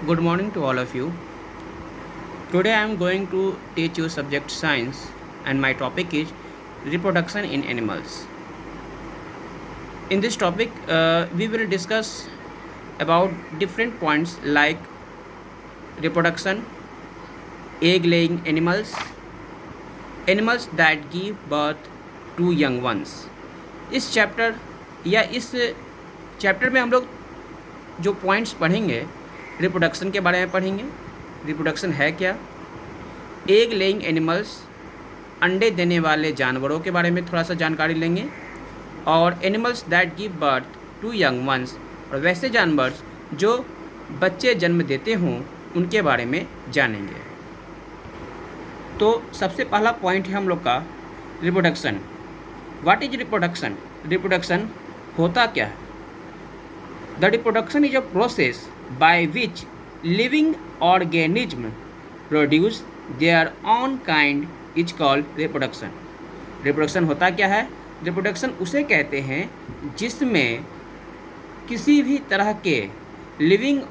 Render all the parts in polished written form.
Good morning to all of you. Today I am going to teach you subject science and my topic is reproduction in animals. In this topic we will discuss about different points like reproduction, egg laying animals, animals that give birth to young ones. इस chapter में हम लोग जो points पढ़ेंगे reproduction के बारे में पढ़ेंगे। रिप्रोडक्शन है क्या, एग लेइंग एनिमल्स अंडे देने वाले जानवरों के बारे में थोड़ा सा जानकारी लेंगे, और animals that give birth to young ones, और वैसे जानवर जो बच्चे जन्म देते हों उनके बारे में जानेंगे। तो सबसे पहला पॉइंट है हम लोग का reproduction. What is reproduction? Reproduction होता क्या है? The reproduction is a process by which living organism produce their own kind is called reproduction. Reproduction होता क्या है? रिप्रोडक्शन उसे कहते हैं जिसमें किसी भी तरह के लिविंग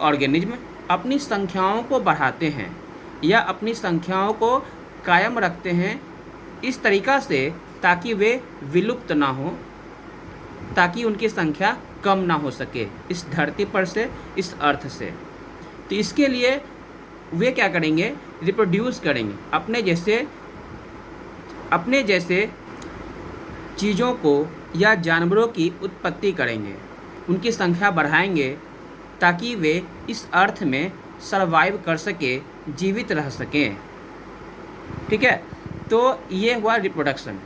ऑर्गेनिज्म अपनी संख्याओं को बढ़ाते हैं या अपनी संख्याओं को कायम रखते हैं इस तरीक़ा से ताकि वे विलुप्त ना हो, ताकि उनकी संख्या कम ना हो सके इस धरती पर से, इस अर्थ से। तो इसके लिए वे क्या करेंगे? रिप्रोड्यूस करेंगे, अपने जैसे चीज़ों को या जानवरों की उत्पत्ति करेंगे, उनकी संख्या बढ़ाएंगे ताकि वे इस अर्थ में सरवाइव कर सके, जीवित रह सकें। ठीक है, तो ये हुआ रिप्रोडक्शन।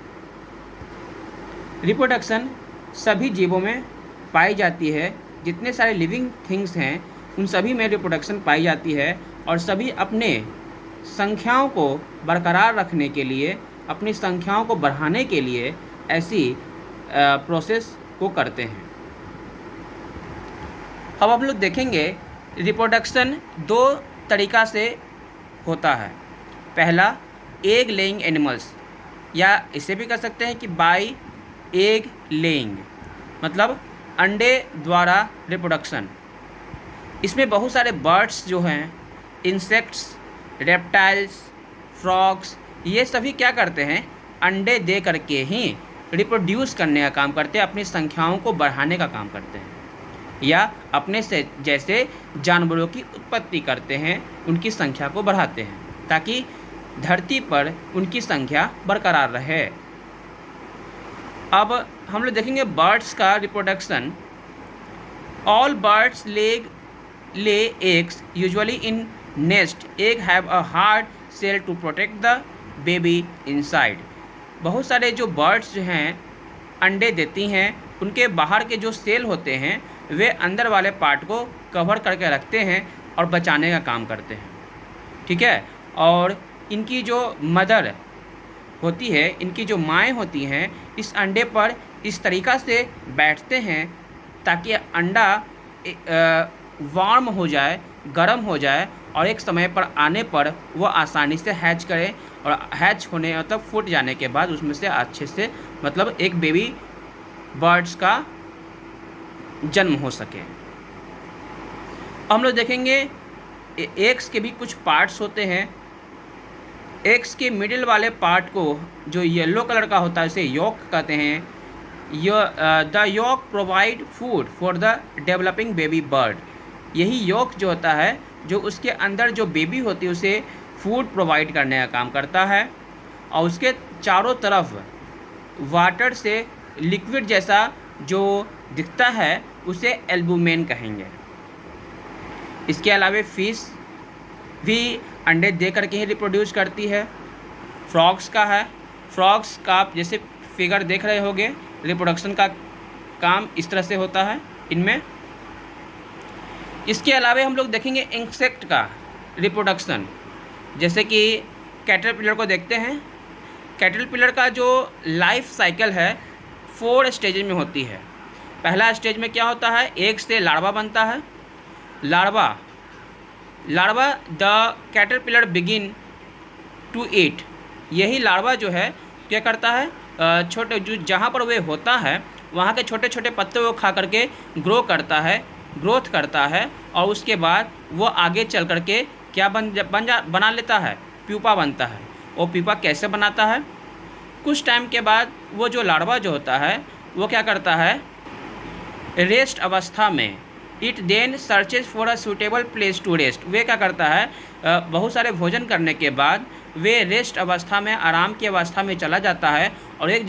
रिप्रोडक्शन सभी जीवों में पाई जाती है, जितने सारे लिविंग थिंग्स हैं उन सभी में रिप्रोडक्शन पाई जाती है, और सभी अपने संख्याओं को बरकरार रखने के लिए, अपनी संख्याओं को बढ़ाने के लिए ऐसी प्रोसेस को करते हैं। अब हम लोग देखेंगे रिप्रोडक्शन दो तरीक़ा से होता है। पहला एग लेइंग एनिमल्स, या इसे भी कह सकते हैं कि बाय एग लेइंग, मतलब अंडे द्वारा रिप्रोडक्शन। इसमें बहुत सारे बर्ड्स जो हैं, इंसेक्ट्स, रेप्टाइल्स, फ्रॉग्स, ये सभी क्या करते हैं? अंडे दे करके ही रिप्रोड्यूस करने का काम करते हैं, अपनी संख्याओं को बढ़ाने का काम करते हैं, या अपने से जैसे जानवरों की उत्पत्ति करते हैं, उनकी संख्या को बढ़ाते हैं ताकि धरती पर उनकी संख्या बरकरार रहे। अब हम लोग देखेंगे बर्ड्स का reproduction. All birds lay eggs usually in nest. Egg have a hard shell to protect the baby inside. बहुत सारे जो बर्ड्स जो हैं अंडे देती हैं, उनके बाहर के जो सेल होते हैं वे अंदर वाले पार्ट को कवर करके रखते हैं और बचाने का काम करते हैं। ठीक है, और इनकी जो मदर होती है, इनकी जो माएँ होती हैं, इस अंडे पर इस तरीक़ा से बैठते हैं ताकि अंडा वार्म हो जाए, गर्म हो जाए, और एक समय पर आने पर वो आसानी से हैच करे, और हैच होने मतलब फूट जाने के बाद उसमें से अच्छे से मतलब एक बेबी बर्ड्स का जन्म हो सके। हम लोग देखेंगे एग्स के भी कुछ पार्ट्स होते हैं। एग्स के मिडिल वाले पार्ट को जो येलो कलर का होता है उसे यॉक कहते हैं। The yolk provide food for the developing baby bird. यही यॉक जो होता है, जो उसके अंदर जो बेबी होती है उसे फूड प्रोवाइड करने का काम करता है, और उसके चारों तरफ वाटर से लिक्विड जैसा जो दिखता है उसे एल्बुमेन कहेंगे। इसके अलावा फिश भी अंडे दे करके ही रिप्रोड्यूस करती है। फ्रॉग्स का है, फ्रॉग्स का आप जैसे फिगर देख रहे होंगे, रिप्रोडक्शन का काम इस तरह से होता है इनमें। इसके अलावा हम लोग देखेंगे इंसेक्ट का रिप्रोडक्शन, जैसे कि कैटरपिलर को देखते हैं। कैटरपिलर का जो लाइफ साइकिल है 4 स्टेज में होती है। पहला स्टेज में क्या होता है? एग से लार्वा बनता है। Larva the caterpillar begin to eat. यही लार्वा जो है क्या करता है, छोटे जो जहाँ पर वे होता है वहाँ के छोटे छोटे पत्तों को खा करके ग्रोथ करता है और उसके बाद वो आगे चल करके क्या बना लेता है, प्यूपा बनता है। वो प्यूपा कैसे बनाता है? कुछ टाइम के बाद वो जो लार्वा जो होता है वो क्या करता है, रेस्ट अवस्था में, it then searches for a suitable place to rest. वे क्या करता है, बहुत सारे भोजन करने के बाद वे रेस्ट अवस्था में, आराम की अवस्था में चला जाता है और एक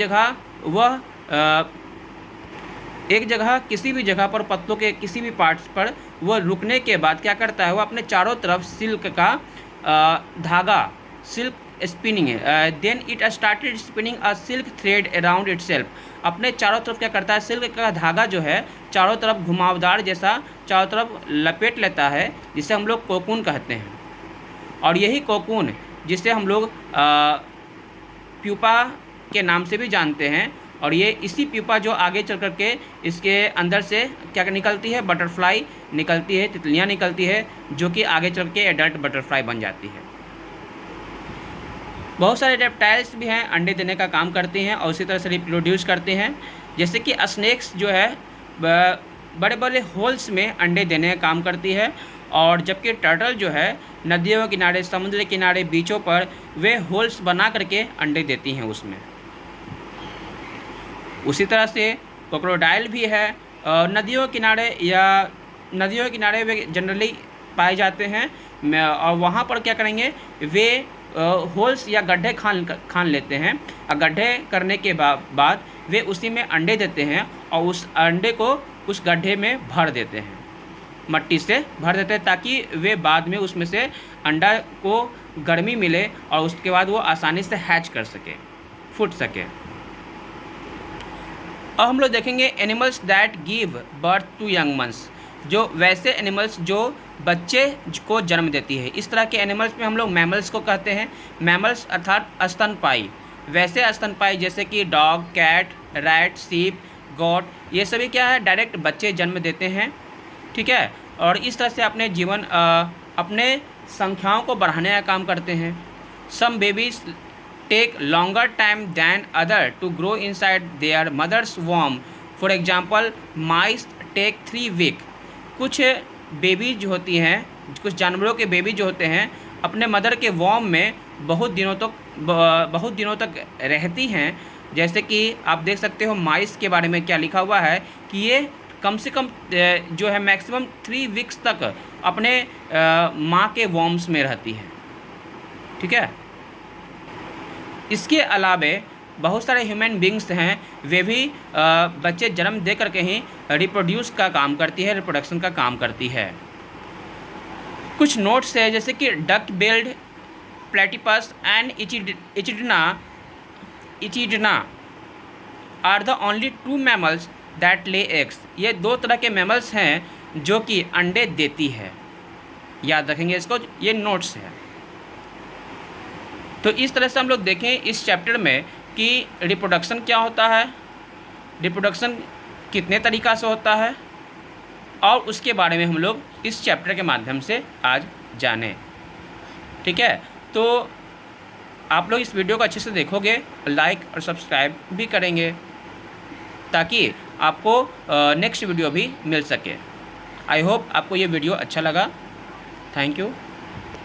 जगह किसी भी जगह पर, पत्तों के किसी भी पार्ट्स पर वह रुकने के बाद क्या करता है, वो अपने चारों तरफ सिल्क का धागा, सिल्क स्पिनिंग है, then it started spinning a silk thread around itself. अपने चारों तरफ क्या करता है, सिल्क का धागा जो है चारों तरफ घुमावदार जैसा चारों तरफ लपेट लेता है, जिसे हम लोग कोकून कहते हैं। और यही कोकून जिसे हम लोग प्यूपा के नाम से भी जानते हैं। और ये इसी प्यूपा जो आगे चल करके इसके अंदर से क्या निकलती है, बटरफ्लाई निकलती है, तितलियाँ निकलती है, जो कि आगे चल के एडल्ट बटरफ्लाई बन जाती है। बहुत सारे रेप्टाइल्स भी हैं, अंडे देने का काम करते हैं और उसी तरह से रिप्रोड्यूस करते हैं। जैसे कि स्नेक्स जो है बड़े बड़े होल्स में अंडे देने का काम करती है, और जबकि टर्टल जो है नदियों के किनारे, समुद्र के किनारे, बीचों पर वे होल्स बना करके अंडे देती हैं उसमें। उसी तरह से क्रोकोडाइल भी है, नदियों के किनारे वे जनरली पाए जाते हैं, और वहाँ पर क्या करेंगे, वे होल्स या गड्ढे खान लेते हैं, और गड्ढे करने के बाद वे उसी में अंडे देते हैं और उस अंडे को उस गड्ढे में भर देते हैं, मट्टी से भर देते हैं, ताकि वे बाद में उसमें से अंडा को गर्मी मिले और उसके बाद वो आसानी से हैच कर सके, फूट सके। अब हम लोग देखेंगे animals that give birth to young ones, जो वैसे एनिमल्स जो बच्चे को जन्म देती है। इस तरह के एनिमल्स में हम लोग मैमल्स को कहते हैं। मैमल्स अर्थात स्तनपायी, वैसे स्तनपायी जैसे कि डॉग, कैट, रैट, सीप, गॉट, ये सभी क्या है, डायरेक्ट बच्चे जन्म देते हैं, ठीक है। और इस तरह से अपने संख्याओं को बढ़ाने का काम करते हैं। Some babies take longer time than other to grow inside their mother's वॉर्म, for example mice take 3 week. कुछ बेबी जो होती हैं, कुछ जानवरों के बेबी जो होते हैं, अपने मदर के वॉर्म में बहुत दिनों तक रहती हैं। जैसे कि आप देख सकते हो माइस के बारे में क्या लिखा हुआ है कि ये कम से कम जो है मैक्सिमम 3 वीक्स तक अपने माँ के वॉर्म्स में रहती है, ठीक है। इसके अलावे बहुत सारे ह्यूमन बींग्स हैं, वे भी बच्चे जन्म दे करके ही रिप्रोड्यूस का काम करती है, रिप्रोडक्शन का काम करती है। कुछ नोट्स है, जैसे कि duck billed platypus and echidna are the only 2 mammals that lay eggs. ये 2 तरह के मैमल्स हैं जो कि अंडे देती है, याद रखेंगे इसको, ये नोट्स है। तो इस तरह से हम लोग देखें इस चैप्टर में कि रिप्रोडक्शन क्या होता है, रिप्रोडक्शन कितने तरीक़ा से होता है, और उसके बारे में हम लोग इस चैप्टर के माध्यम से आज जानें, ठीक है। तो आप लोग इस वीडियो को अच्छे से देखोगे, लाइक और सब्सक्राइब भी करेंगे, ताकि आपको नेक्स्ट वीडियो भी मिल सके। आई होप आपको ये वीडियो अच्छा लगा। Thank you.